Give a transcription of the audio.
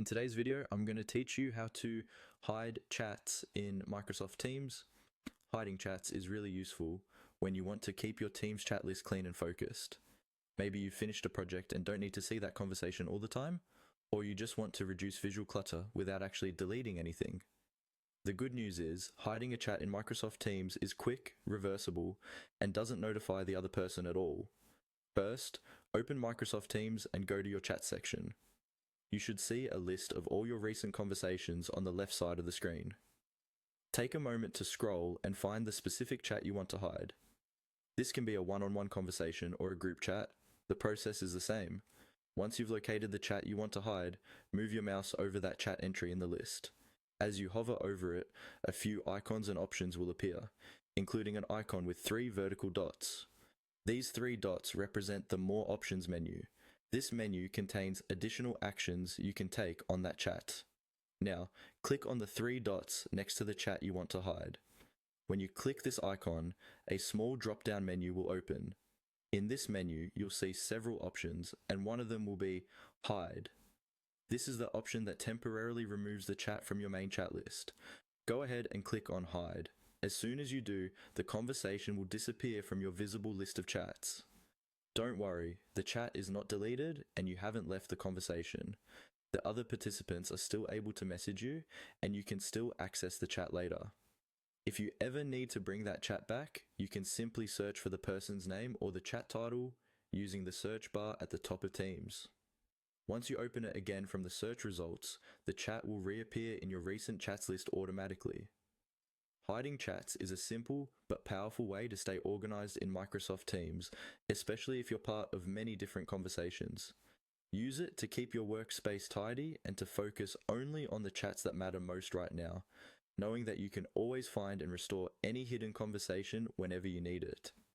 In today's video, I'm going to teach you how to hide chats in Microsoft Teams. Hiding chats is really useful when you want to keep your Teams chat list clean and focused. Maybe you finished a project and don't need to see that conversation all the time, or you just want to reduce visual clutter without actually deleting anything. The good news is, hiding a chat in Microsoft Teams is quick, reversible, and doesn't notify the other person at all. First, open Microsoft Teams and go to your chat section. You should see a list of all your recent conversations on the left side of the screen. Take a moment to scroll and find the specific chat you want to hide. This can be a one-on-one conversation or a group chat. The process is the same. Once you've located the chat you want to hide, move your mouse over that chat entry in the list. As you hover over it, a few icons and options will appear, including an icon with 3 vertical dots. These 3 dots represent the More Options menu. This menu contains additional actions you can take on that chat. Now, click on the 3 dots next to the chat you want to hide. When you click this icon, a small drop-down menu will open. In this menu, you'll see several options, and one of them will be Hide. This is the option that temporarily removes the chat from your main chat list. Go ahead and click on Hide. As soon as you do, the conversation will disappear from your visible list of chats. Don't worry, the chat is not deleted and you haven't left the conversation. The other participants are still able to message you and you can still access the chat later. If you ever need to bring that chat back, you can simply search for the person's name or the chat title using the search bar at the top of Teams. Once you open it again from the search results, the chat will reappear in your recent chats list automatically. Hiding chats is a simple but powerful way to stay organized in Microsoft Teams, especially if you're part of many different conversations. Use it to keep your workspace tidy and to focus only on the chats that matter most right now, knowing that you can always find and restore any hidden conversation whenever you need it.